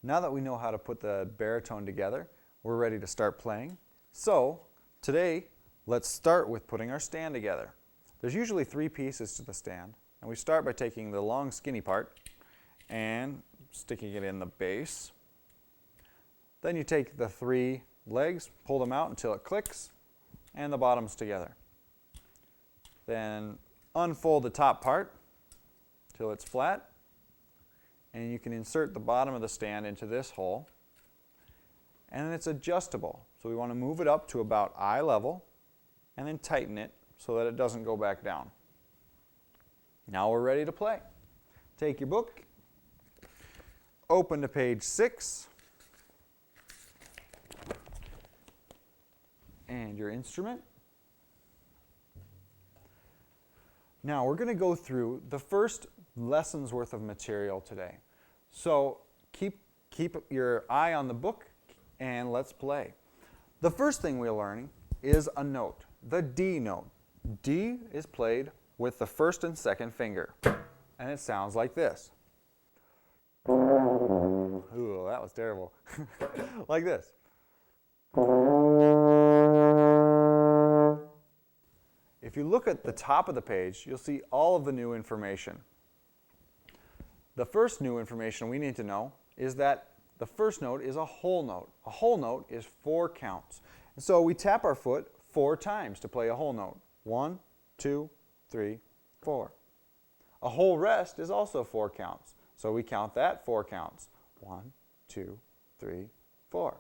Now that we know how to put the baritone together, we're ready to start playing. So today, let's start with putting our stand together. There's usually 3 pieces to the stand, and we start by taking the long skinny part and sticking it in the base. Then you take the 3 legs, pull them out until it clicks, and the bottom's together. Then unfold the top part till it's flat, and you can insert the bottom of the stand into this hole, and it's adjustable. So we want to move it up to about eye level and then tighten it so that it doesn't go back down. Now we're ready to play. Take your book, open to page 6, and your instrument. Now we're going to go through the first lesson's worth of material today. So keep your eye on the book and let's play. The first thing we're learning is a note, the D note. D is played with the first and second finger, and it sounds like this. Ooh, that was terrible. Like this. If you look at the top of the page, you'll see all of the new information. The first new information we need to know is that the first note is a whole note. A whole note is 4 counts. And so we tap our foot 4 times to play a whole note. 1, 2, 3, 4. A whole rest is also 4 counts. So we count that 4 counts. 1, 2, 3, 4.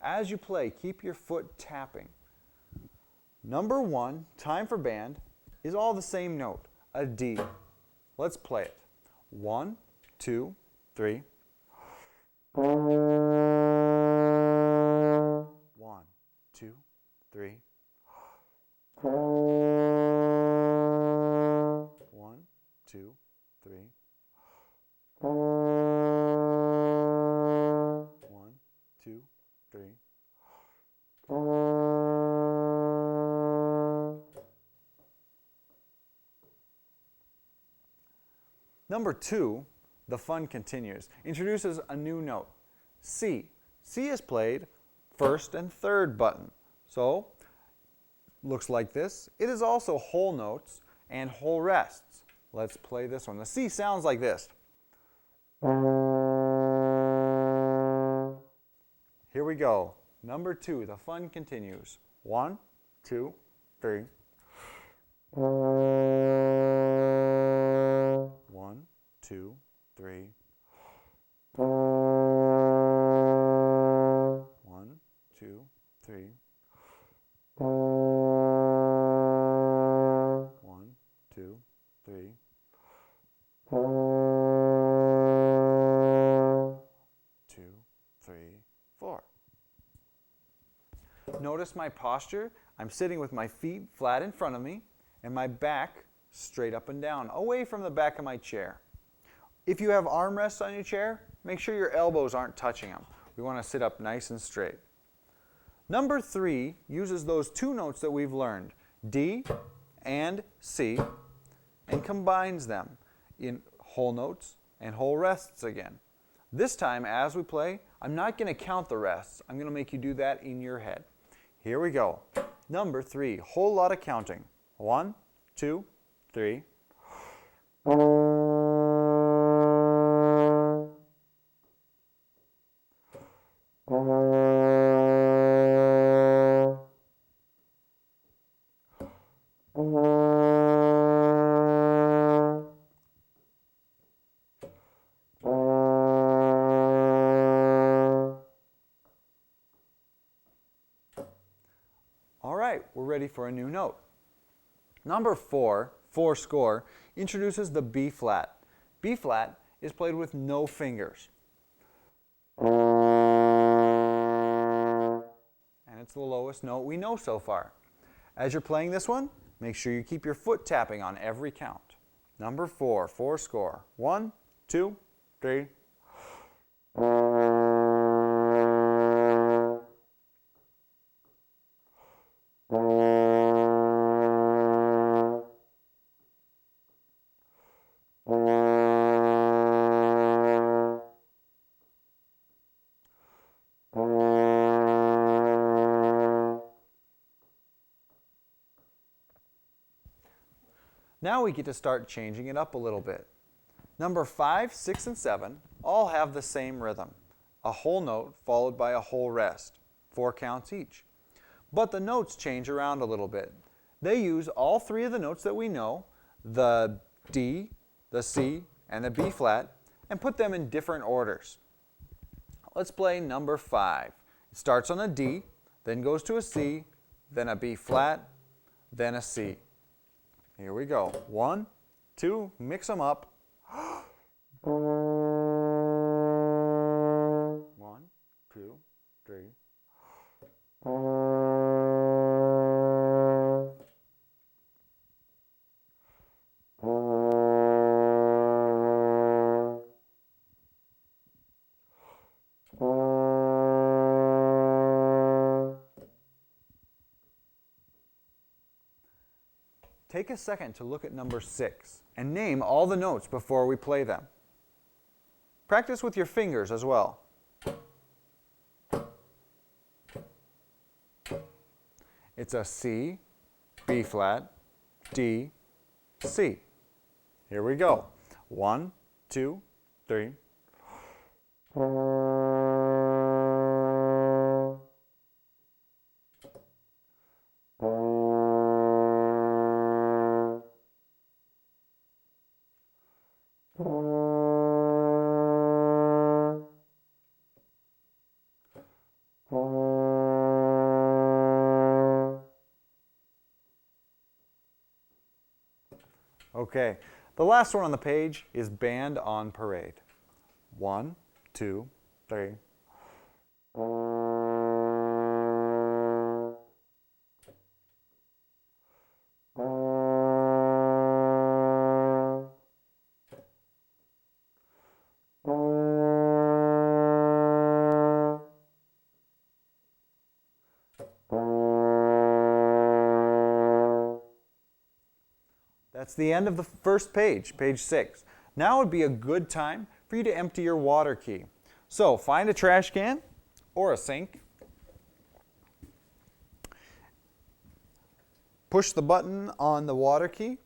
As you play, keep your foot tapping. Number 1, time for band, is all the same note, a D. Let's play it. 1, 2, 3. 1, 2, 3. 1, 2, 3. 1, 2, 3. Number 2, the fun continues, introduces a new note, C. C is played first and third button. So, looks like this. It is also whole notes and whole rests. Let's play this one. The C sounds like this. Here we go. Number 2, the fun continues. 1, 2, 3. 1, 2, 3. 1, 2, 3. 1, 2, 3. 2, 3, 4. Notice my posture. I'm sitting with my feet flat in front of me and my back straight up and down, away from the back of my chair. If you have armrests on your chair, make sure your elbows aren't touching them. We want to sit up nice and straight. Number 3 uses those 2 notes that we've learned, D and C, and combines them in whole notes and whole rests again. This time, as we play, I'm not going to count the rests. I'm going to make you do that in your head. Here we go. Number 3, whole lot of counting. 1, 2, 3. 'Alright, we're ready for a new note. Number 4, 4 score, introduces the B flat. B flat is played with no fingers. And it's the lowest note we know so far. As you're playing this one, make sure you keep your foot tapping on every count. Number 4, 4 score. 1, 2, 3. Now we get to start changing it up a little bit. Number 5, 6, and 7 all have the same rhythm. A whole note followed by a whole rest, 4 counts each. But the notes change around a little bit. They use all 3 of the notes that we know, the D, the C, and the B flat, and put them in different orders. Let's play number 5. It starts on a D, then goes to a C, then a B flat, then a C. Here we go. 1, 2, mix them up. 1, 2, 3. Take a second to look at number 6 and name all the notes before we play them. Practice with your fingers as well. It's a C, B flat, D, C. Here we go. 1, 2, 3. Okay, the last one on the page is Band on Parade. 1, 2, 3. That's the end of the first page, page 6. Now would be a good time for you to empty your water key. So find a trash can or a sink. Push the button on the water key.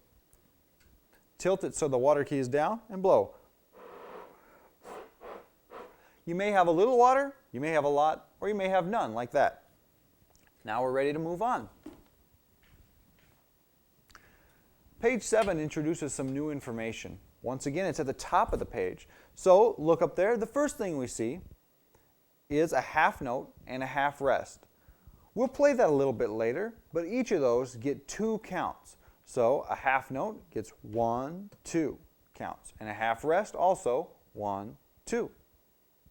Tilt it so the water key is down and blow. You may have a little water, you may have a lot, or you may have none, like that. Now we're ready to move on. Page 7 introduces some new information. Once again, it's at the top of the page. So look up there. The first thing we see is a half note and a half rest. We'll play that a little bit later, but each of those get 2 counts. So a half note gets 1, 2 counts, and a half rest also 1, 2.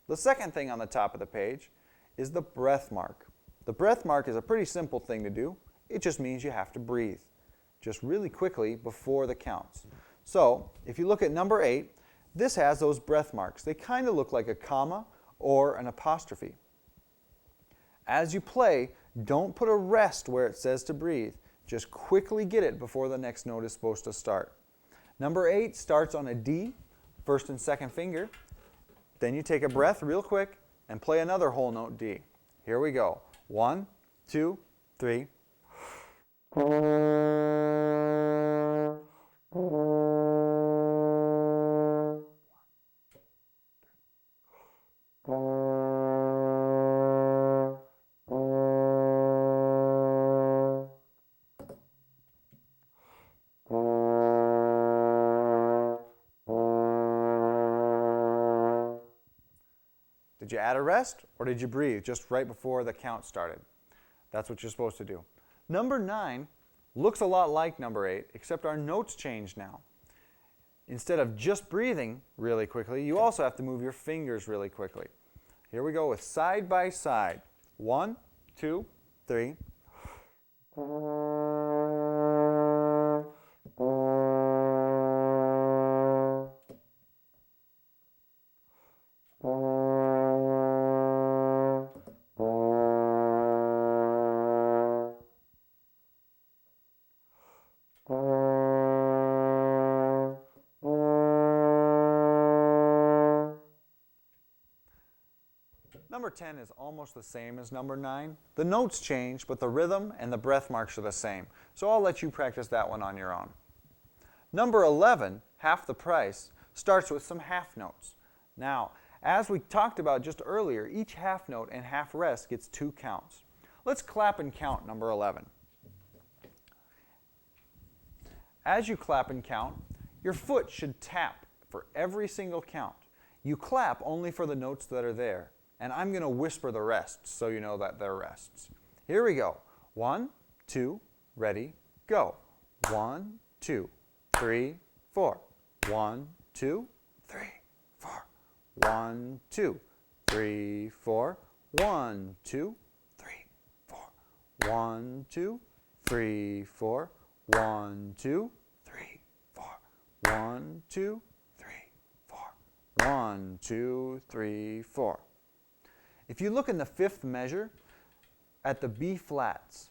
The second thing on the top of the page is the breath mark. The breath mark is a pretty simple thing to do. It just means you have to breathe just really quickly before the counts. So if you look at number 8, this has those breath marks. They kind of look like a comma or an apostrophe. As you play, don't put a rest where it says to breathe. Just quickly get it before the next note is supposed to start. Number 8 starts on a D, first and second finger. Then you take a breath real quick and play another whole note D. Here we go. 1, 2, 3. Did you add a rest or did you breathe just right before the count started? That's what you're supposed to do. Number 9 looks a lot like number 8, except our notes change now. Instead of just breathing really quickly, you also have to move your fingers really quickly. Here we go with side by side. 1, 2, 3. Number 10 is almost the same as number 9. The notes change, but the rhythm and the breath marks are the same. So I'll let you practice that one on your own. Number 11, half the price, starts with some half notes. Now, as we talked about just earlier, each half note and half rest gets 2 counts. Let's clap and count number 11. As you clap and count, your foot should tap for every single count. You clap only for the notes that are there, and I'm going to whisper the rests so you know that they're rests. Here we go. 1, 2, ready, go. 1, 2, 3, 4. 1, 2, 3, 4. 1, 2, 3, 4. 1, 2, 3, 4. 1, 2, 3, 4. 1, 2, 3, 4. 1, 2, 3, 4. 1, 2, 3, 4. If you look in the 5th measure at the B flats,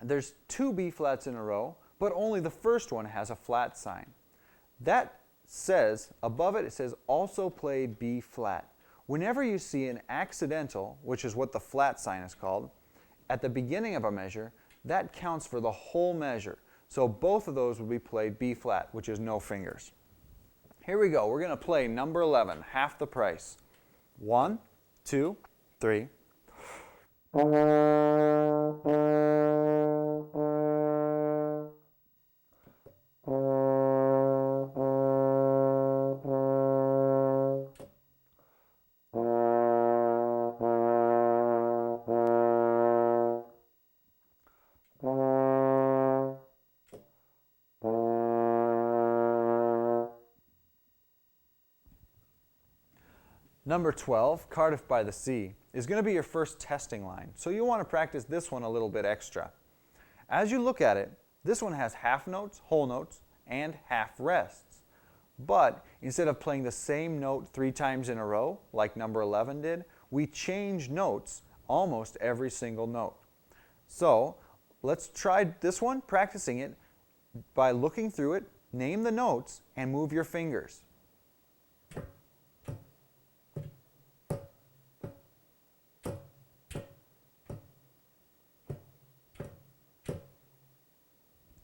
there's 2 B flats in a row, but only the first one has a flat sign. That says, above it, it says also played B flat. Whenever you see an accidental, which is what the flat sign is called, at the beginning of a measure, that counts for the whole measure. So both of those would be played B flat, which is no fingers. Here we go. We're going to play number 11, half the price. 1, 2, 3. Number 12, Cardiff by the Sea, is going to be your first testing line, so you want to practice this one a little bit extra. As you look at it, this one has half notes, whole notes, and half rests. But instead of playing the same note 3 times in a row, like number 11 did, we change notes almost every single note. So let's try this one, practicing it by looking through it, name the notes, and move your fingers.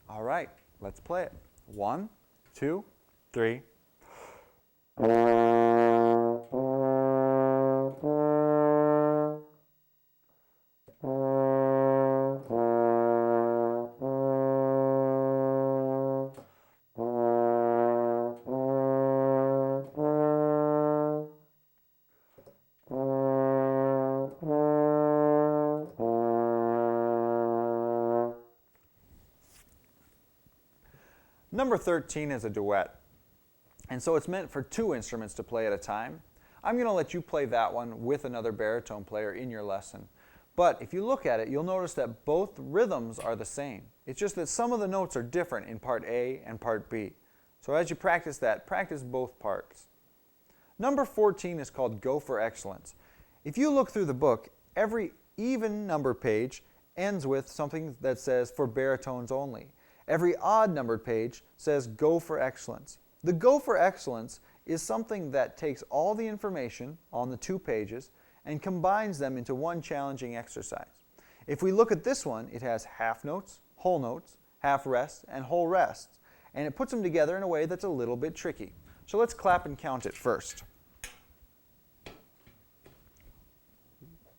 All right, let's play it. 1, 2, 3. Number 13 is a duet, and so it's meant for 2 instruments to play at a time. I'm going to let you play that one with another baritone player in your lesson. But if you look at it, you'll notice that both rhythms are the same. It's just that some of the notes are different in part A and part B. So as you practice that, practice both parts. Number 14 is called Go for Excellence. If you look through the book, every even number page ends with something that says for baritones only. Every odd numbered page says Go for Excellence. The Go for Excellence is something that takes all the information on the 2 pages and combines them into one challenging exercise. If we look at this one, it has half notes, whole notes, half rests, and whole rests, and it puts them together in a way that's a little bit tricky. So let's clap and count it first.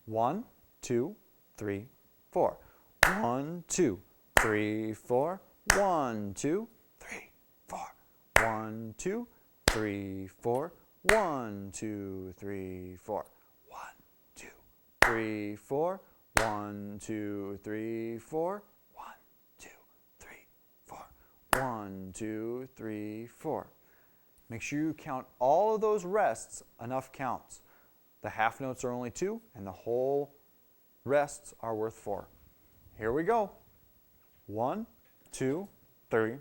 1, 2, 3, 4. 1, 2, 3, 4. 1, 2, 3, 4. 1, 2, 3, 4. 1, 2, 3, 4. 1, 2, 3, 4. 1, 2, 3, 4. 1, 2, 3, 4. 1, 2, 3, 4. Make sure you count all of those rests enough counts. The half notes are only 2, and the whole rests are worth 4. Here we go. 1, 2, 3.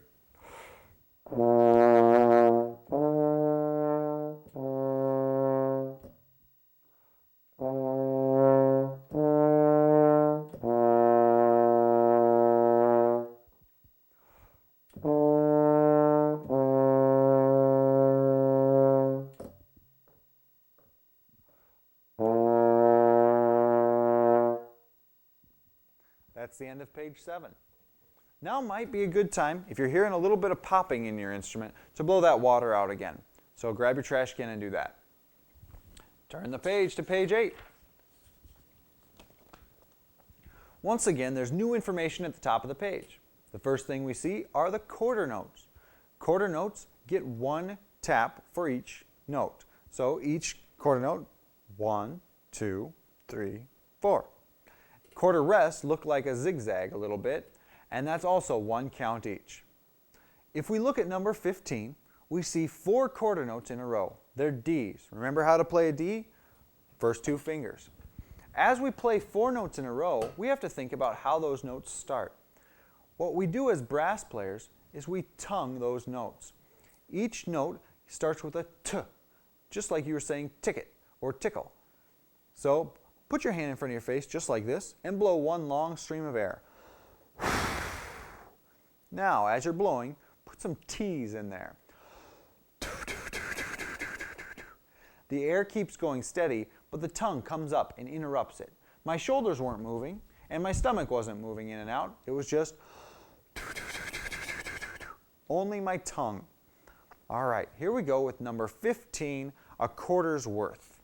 That's the end of page 7. Now might be a good time, if you're hearing a little bit of popping in your instrument, to blow that water out again. So grab your trash can and do that. Turn the page to page 8. Once again, there's new information at the top of the page. The first thing we see are the quarter notes. Quarter notes get one tap for each note. So each quarter note, 1, 2, 3, 4. Quarter rests look like a zigzag a little bit, and that's also one count each. If we look at number 15, we see 4 quarter notes in a row. They're Ds. Remember how to play a D? First 2 fingers. As we play 4 notes in a row, we have to think about how those notes start. What we do as brass players is we tongue those notes. Each note starts with a T, just like you were saying ticket or tickle. So put your hand in front of your face just like this and blow one long stream of air. Now, as you're blowing, put some T's in there. The air keeps going steady, but the tongue comes up and interrupts it. My shoulders weren't moving, and my stomach wasn't moving in and out. It was just only my tongue. All right, here we go with number 15, a quarter's worth.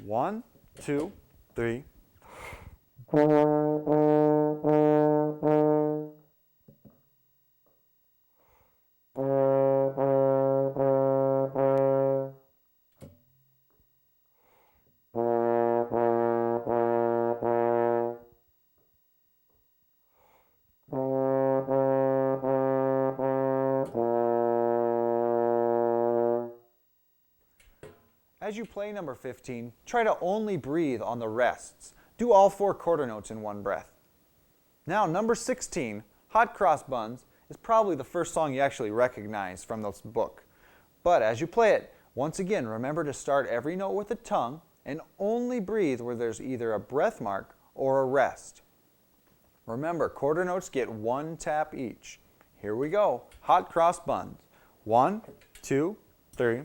1, 2, 3. As you play number 15, try to only breathe on the rests. Do all 4 quarter notes in one breath. Now, number 16, Hot Cross Buns, is probably the first song you actually recognize from this book. But as you play it, once again, remember to start every note with the tongue and only breathe where there's either a breath mark or a rest. Remember, quarter notes get 1 tap each. Here we go. Hot Cross Buns. 1, 2, 3.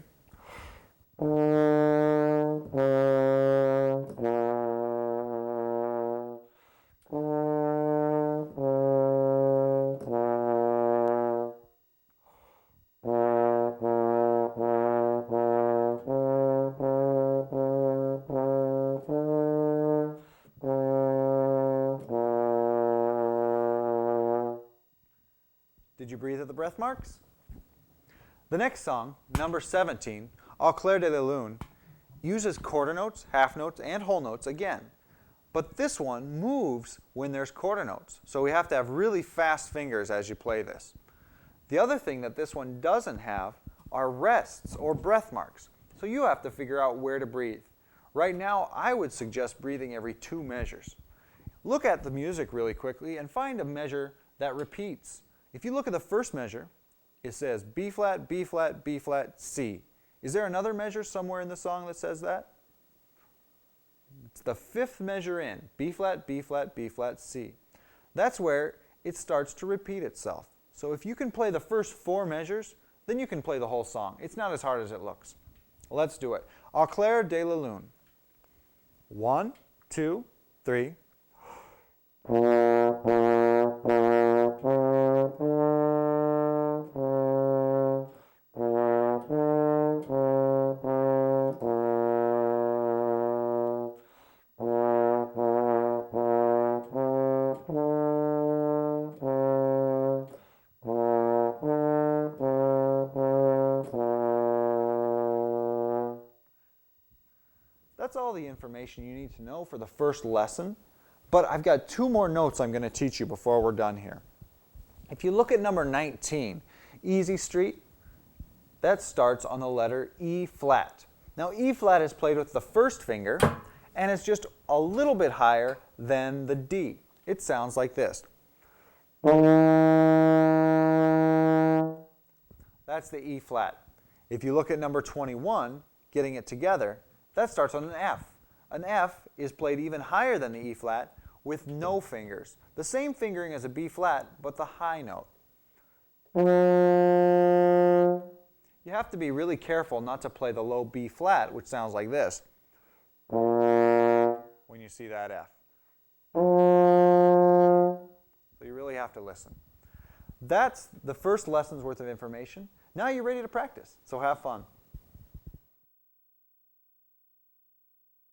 Did you breathe at the breath marks? The next song, number 17, Au clair de la lune, uses quarter notes, half notes, and whole notes again. But this one moves when there's quarter notes, so we have to have really fast fingers as you play this. The other thing that this one doesn't have are rests or breath marks, so you have to figure out where to breathe. Right now, I would suggest breathing every 2 measures. Look at the music really quickly and find a measure that repeats. If you look at the first measure, it says B flat, B flat, B flat, C. Is there another measure somewhere in the song that says that? It's the 5th measure in, B flat, B flat, B flat, C. That's where it starts to repeat itself. So if you can play the first 4 measures, then you can play the whole song. It's not as hard as it looks. Let's do it. Au clair de la lune. 1, 2, 3. That's all the information you need to know for the first lesson, but I've got 2 more notes I'm going to teach you before we're done here. If you look at number 19, Easy Street, that starts on the letter E flat. Now E flat is played with the first finger, and it's just a little bit higher than the D. It sounds like this. That's the E flat. If you look at number 21, getting it together, that starts on an F. An F is played even higher than the E flat with no fingers. The same fingering as a B flat, but the high note. You have to be really careful not to play the low B flat, which sounds like this, when you see that F. So you really have to listen. That's the first lesson's worth of information. Now you're ready to practice, so have fun.